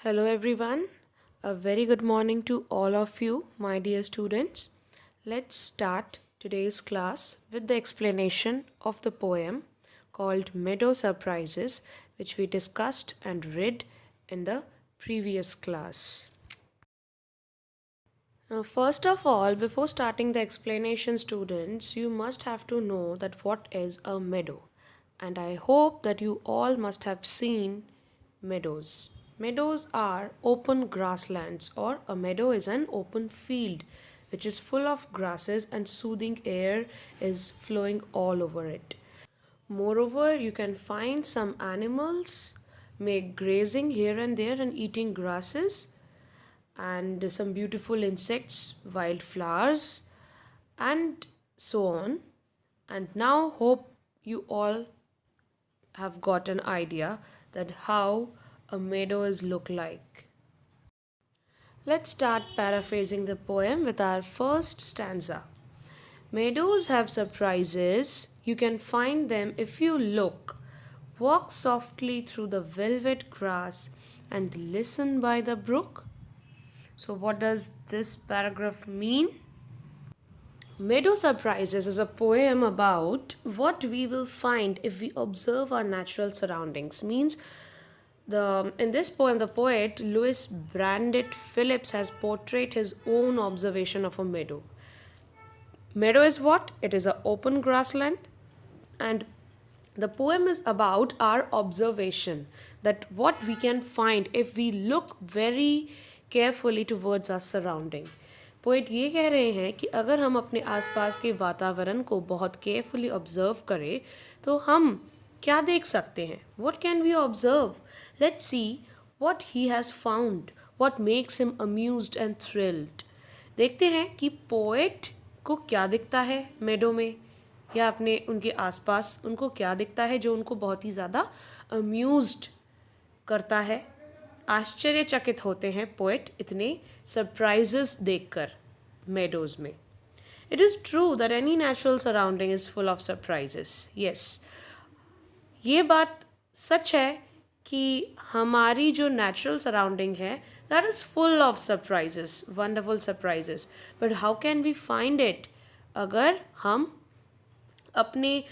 Hello everyone. A very good morning to all of you, my dear students. Let's start today's class with the explanation of the poem called Meadow Surprises, which we discussed and read in the previous class. Now, first of all, before starting the explanation, students, you must have to know that what is a meadow. And I hope that you all must have seen meadows. Meadows are open grasslands, or a meadow is an open field which is full of grasses and soothing air is flowing all over it. Moreover, you can find some animals may grazing here and there and eating grasses, and some beautiful insects, wildflowers, and so on. And now, hope you all have got an idea that how a meadow is look like. Let's start paraphrasing the poem with our first stanza. Meadows have surprises, you can find them if you look. Walk softly through the velvet grass and listen by the brook. So, what does this paragraph mean? Meadow Surprises is a poem about what we will find if we observe our natural surroundings. Means in this poem, the poet Louis Brandt Phillips has portrayed his own observation of a meadow. Meadow is what? It is an open grassland, and the poem is about our observation, that what we can find if we look very carefully towards our surrounding. Poet ये कह रहे हैं कि अगर हम अपने आसपास के वातावरण को बहुत केयरफुली ऑब्जर्व करें तो हम क्या देख सकते हैं? What can we observe? Let's see what he has found, what makes him amused and thrilled. देखते हैं कि पोएट को क्या दिखता है मेडो में, या अपने उनके आसपास उनको क्या दिखता है जो उनको बहुत ही ज़्यादा अम्यूज्ड करता है. आश्चर्यचकित होते हैं पोएट इतने सरप्राइजेस देखकर मेडोज में. It is true that any natural surrounding is full of surprises. Yes, ये बात सच है कि हमारी जो नेचुरल सराउंडिंग है that is full of surprises, wonderful surprises. But how can we find it? अगर हम अपने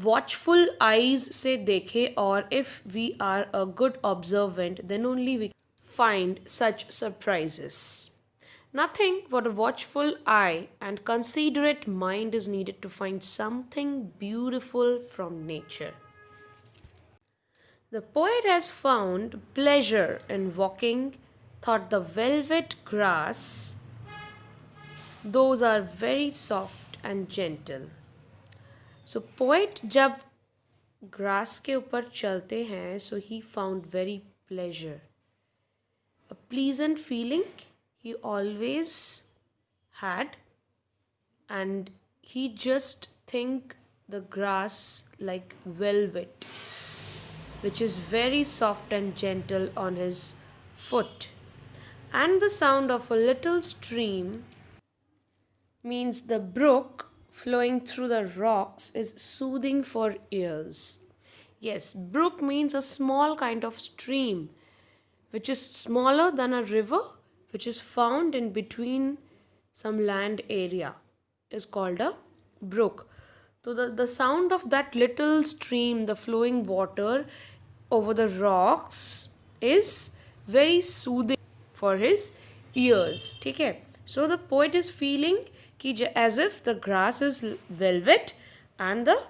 watchful eyes से देखें, और if we are a good observant, then only we find such surprises. Nothing but a watchful eye and considerate mind is needed to find something beautiful from nature. The poet has found pleasure in walking through the velvet grass. Those are very soft and gentle. So poet जब grass के ऊपर चलते हैं, so he found very pleasure, a pleasant feeling he always had, and he just think the grass like velvet, which is very soft and gentle on his foot, and the sound of a little stream, means the brook flowing through the rocks, is soothing for ears. Yes, brook means a small kind of stream which is smaller than a river, which is found in between some land area, is called a brook. So the sound of that little stream, the flowing water over the rocks, is very soothing for his ears. ठीक है? So the poet is feeling as if the grass is velvet and the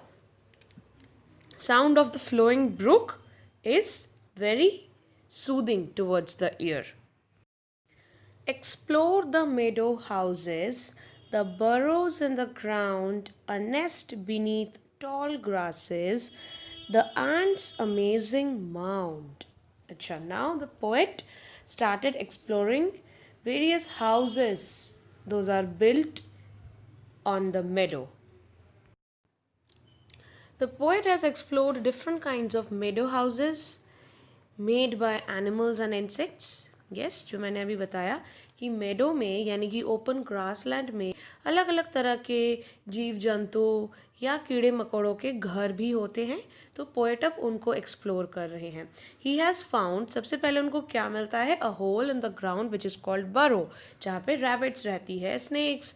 sound of the flowing brook is very soothing towards the ear. Explore the meadow houses, the burrows in the ground, a nest beneath tall grasses, the ants' amazing mound. Acha, now the poet started exploring various houses. Those are built on the meadow. The poet has explored different kinds of meadow houses made by animals and insects. Yes, जो मैंने अभी बताया कि मेडो में यानी कि open grassland में अलग अलग तरह के जीव जंतु या कीड़े मकोड़ों के घर भी होते हैं। तो पोएट अब उनको एक्सप्लोर कर रहे हैं। ही हैज़ फाउंड, सबसे पहले उनको क्या मिलता है, a hole in the ground which is called burrow, जहाँ पे रैबिट्स रहती है, snakes,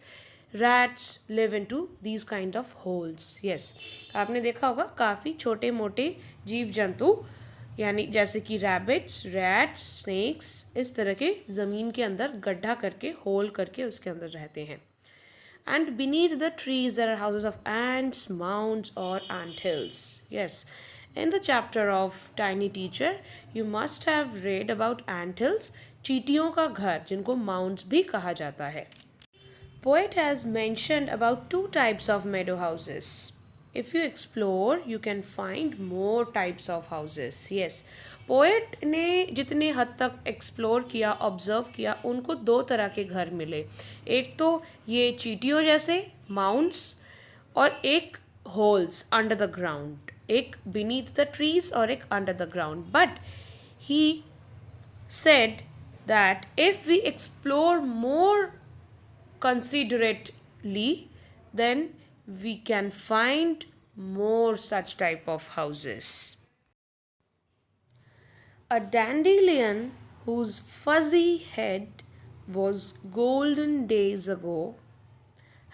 rats live in to these kind of holes. Yes, आपने देखा होगा काफ़ी छोटे मोटे जीव जंतु यानी जैसे कि रैबिट्स, रैट्स, स्नेक्स इस तरह के ज़मीन के अंदर गड्ढा करके होल करके उसके अंदर रहते हैं। And beneath the trees there are houses of ants, mounts और ant hills. Yes, in the chapter of tiny teacher you must have read about ant hills, चींटियों का घर जिनको माउंट्स भी कहा जाता है। Poet has mentioned about two types of meadow houses. If you explore, you can find more types of houses. Yes, poet ने जितने हद तक एक्सप्लोर किया, ऑब्जर्व किया, उनको दो तरह के घर मिले। एक तो ये चींटियों जैसे माउंट्स और एक होल्स अंडर द ग्राउंड, एक बीनीथ द ट्रीज और एक under the ground. But he said that if we explore more considerately, then we can find more such type of houses. A dandelion whose fuzzy head was golden days ago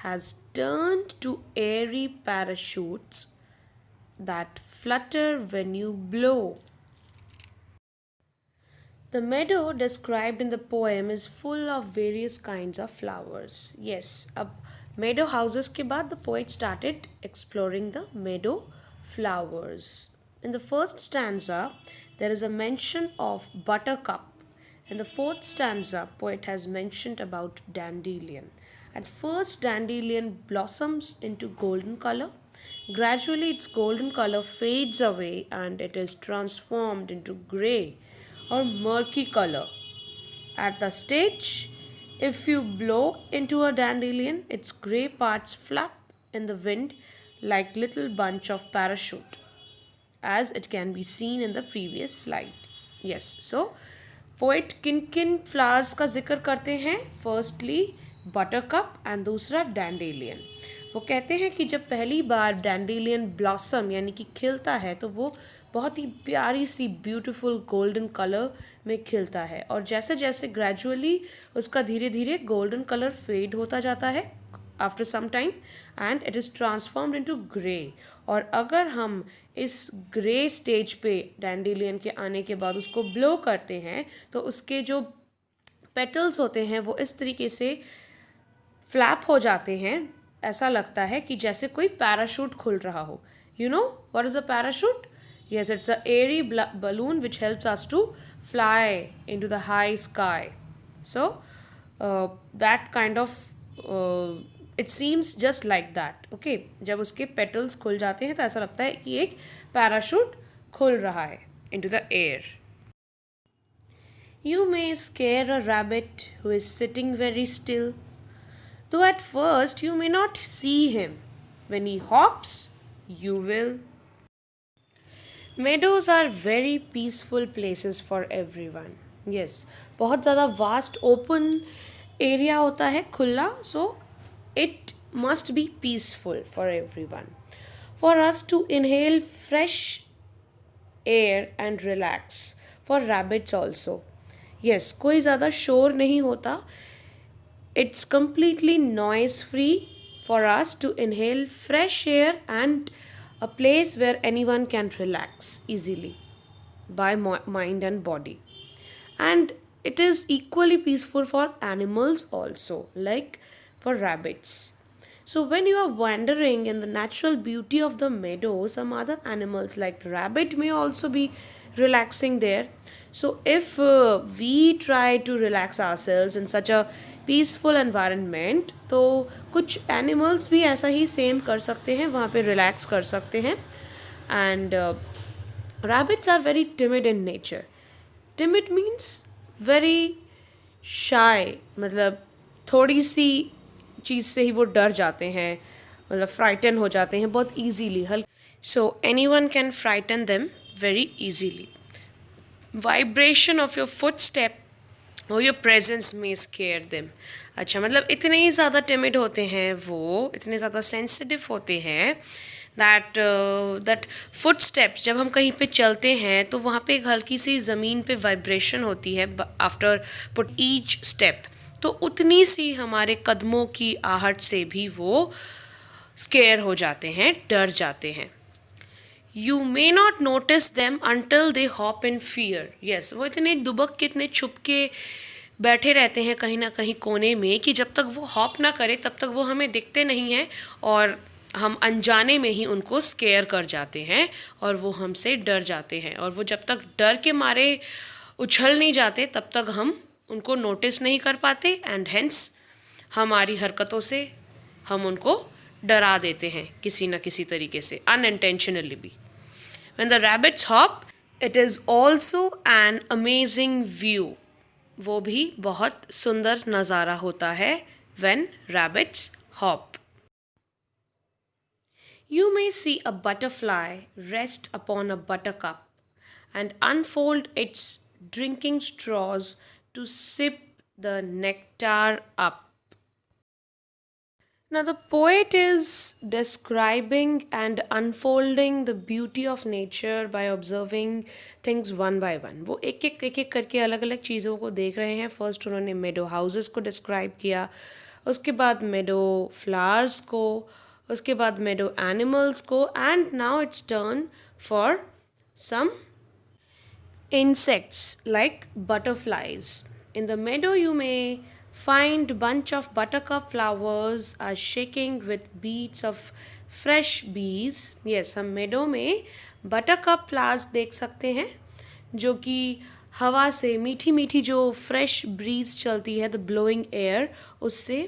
has turned to airy parachutes that flutter when you blow. The meadow described in the poem is full of various kinds of flowers. Yes, अब meadow houses के बाद the poet started exploring the meadow flowers. In the first stanza, there is a mention of buttercup. In the fourth stanza, poet has mentioned about dandelion. At first, dandelion blossoms into golden color. Gradually, its golden color fades away and it is transformed into grey or murky color. At the stage, if you blow into a dandelion, its grey parts flap in the wind like little bunch of parachute, as it can be seen in the previous slide. Yes, so poet किन flowers का जिक्र करते हैं? Firstly, buttercup and दूसरा dandelion. वो कहते हैं कि जब पहली बार डैंडेलियन ब्लॉसम यानी कि खिलता है तो वो बहुत ही प्यारी सी ब्यूटीफुल गोल्डन कलर में खिलता है, और जैसे जैसे ग्रेजुअली उसका धीरे धीरे गोल्डन कलर फेड होता जाता है after some time and it is transformed into grey. और अगर हम इस ग्रे स्टेज पे डैंडेलियन के आने के बाद उसको ब्लो करते हैं तो उसके जो पेटल्स होते हैं वो इस तरीके से फ्लैप हो जाते हैं, ऐसा लगता है कि जैसे कोई पैराशूट खुल रहा हो। You know what is a parachute? Yes, it's a airy balloon which helps us to fly into the high sky. So, that kind of, it seems just like that. Okay, जब उसके petals खुल जाते हैं तो ऐसा लगता है कि एक पैराशूट खुल रहा है into the air. You may scare a rabbit who is sitting very still, though at first you may not see him. When he hops, you will. Meadows are very peaceful places for everyone. Yes, बहुत ज़्यादा vast open area होता है खुला, so it must be peaceful for everyone. For us to inhale fresh air and relax. For rabbits also. Yes, कोई ज़्यादा शोर नहीं होता. It's completely noise free for us to inhale fresh air and a place where anyone can relax easily by mind and body. And it is equally peaceful for animals also, like for rabbits. So when you are wandering in the natural beauty of the meadow, some other animals like rabbit may also be relaxing there. So if we try to relax ourselves in such a peaceful environment, तो कुछ animals भी ऐसा ही same कर सकते हैं, वहाँ पे relax कर सकते हैं. And rabbits are very timid in nature. Timid means very shy, मतलब थोड़ी सी चीज़ से ही वो डर जाते हैं, मतलब फ्राइटन हो जाते हैं बहुत easily. So any one can frighten them very easily. Vibration of your footstep or your presence may scare them. अच्छा, मतलब इतने ही ज़्यादा timid होते हैं वो, इतने ज़्यादा sensitive होते हैं that footsteps, जब हम कहीं पे चलते हैं तो वहाँ पे एक हल्की सी ज़मीन पे वाइब्रेशन होती है आफ्टर पुट ईच स्टेप, तो उतनी सी हमारे कदमों की आहट से भी वो स्केयर हो जाते हैं, डर जाते हैं. You may not notice them until they hop in fear. Yes, वो इतने दुबक के, इतने छुप के बैठे रहते हैं कहीं ना कहीं कोने में कि जब तक वो हॉप ना करे तब तक वो हमें दिखते नहीं हैं, और हम अनजाने में ही उनको स्केयर कर जाते हैं और वो हमसे डर जाते हैं. और वो जब तक डर के मारे उछल नहीं जाते तब तक हम उनको नोटिस नहीं कर पाते, एंड हेंस हमारी हरकतों से हम उनको डरा देते हैं किसी न किसी तरीके से, अनइंटेंशनली भी. When the rabbits hop, it is also an amazing view. वो भी बहुत सुंदर नज़ारा होता है when rabbits hop. You may see a butterfly rest upon a buttercup and unfold its drinking straws to sip the nectar up. Now, the poet is describing and unfolding the beauty of nature by observing things one by one. वो एक एक करके अलग अलग चीज़ों को देख रहे हैं. फर्स्ट उन्होंने मेडो हाउसेस को डिस्क्राइब किया, उसके बाद मेडो फ्लावर्स को, उसके बाद मेडो एनिमल्स को, and now it's turn for some insects like butterflies. In the meadow you may find bunch of buttercup flowers are shaking with beats of fresh bees. Yes, हम meadow में buttercup flowers देख सकते हैं जो कि हवा से, मीठी मीठी जो फ्रेश ब्रीज चलती है, द ब्लोइंग एयर, उससे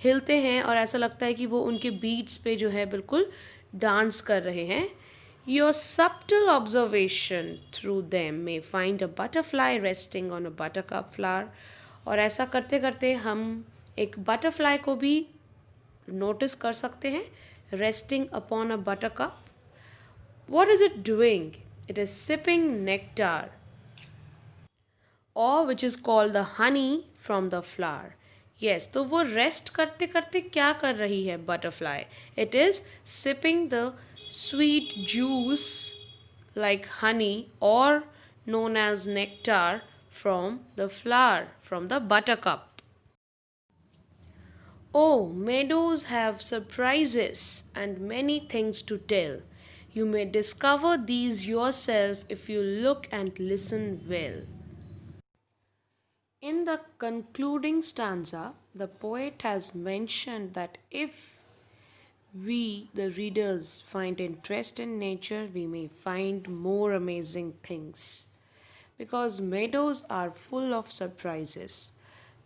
हिलते हैं और ऐसा लगता है कि वो उनके बीट्स पे जो है बिल्कुल डांस कर रहे हैं. Your subtle observation through them may find a butterfly resting on a buttercup flower. और ऐसा करते करते हम एक बटरफ्लाई को भी नोटिस कर सकते हैं, resting upon a buttercup. What is it doing? It is sipping nectar, or which is called the honey from the flower. Yes, तो वो रेस्ट करते करते क्या कर रही है butterfly? It is sipping the sweet juice like honey, or known as nectar, from the flower, from the buttercup. Oh, meadows have surprises and many things to tell. You may discover these yourself if you look and listen well. In the concluding stanza, the poet has mentioned that if we, the readers, find interest in nature, we may find more amazing things. Because meadows are full of surprises.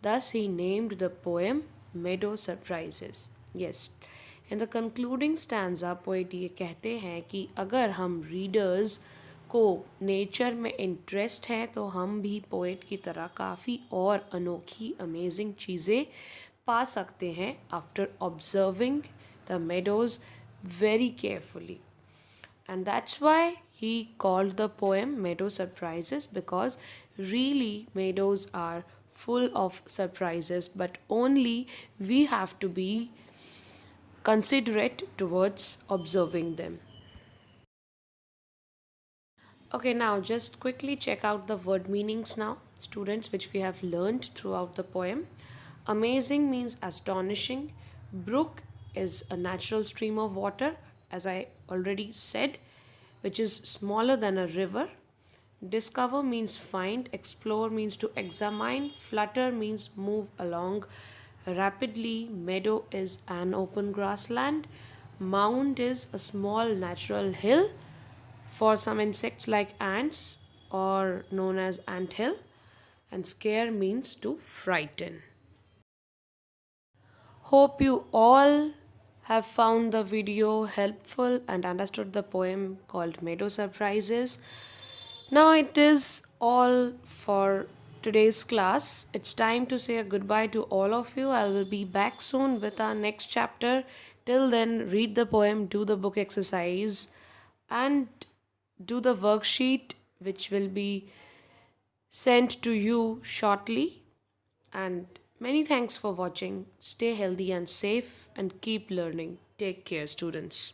Thus, he named the poem Meadow Surprises. Yes, in the concluding stanza, poet ये कहते हैं कि अगर हम readers को nature में interest है तो हम भी पोएट की तरह काफ़ी और अनोखी अमेजिंग चीज़ें पा सकते हैं after observing the meadows very carefully. And that's why he called the poem Meadow Surprises, because really meadows are full of surprises, but only we have to be considerate towards observing them. Okay, now just quickly check out the word meanings now, students, which we have learned throughout the poem. Amazing means astonishing. Brook is a natural stream of water, as I already said, which is smaller than a river. Discover means find. Explore means to examine. Flutter means move along rapidly. Meadow is an open grassland. Mound is a small natural hill for some insects like ants, or known as anthill. And scare means to frighten. Hope you all have found the video helpful and understood the poem called Meadow Surprises. Now it is all for today's class. It's time to say a goodbye to all of you. I will be back soon with our next chapter. Till then, read the poem, do the book exercise, and do the worksheet which will be sent to you shortly. And many thanks for watching. Stay healthy and safe and keep learning. Take care, students.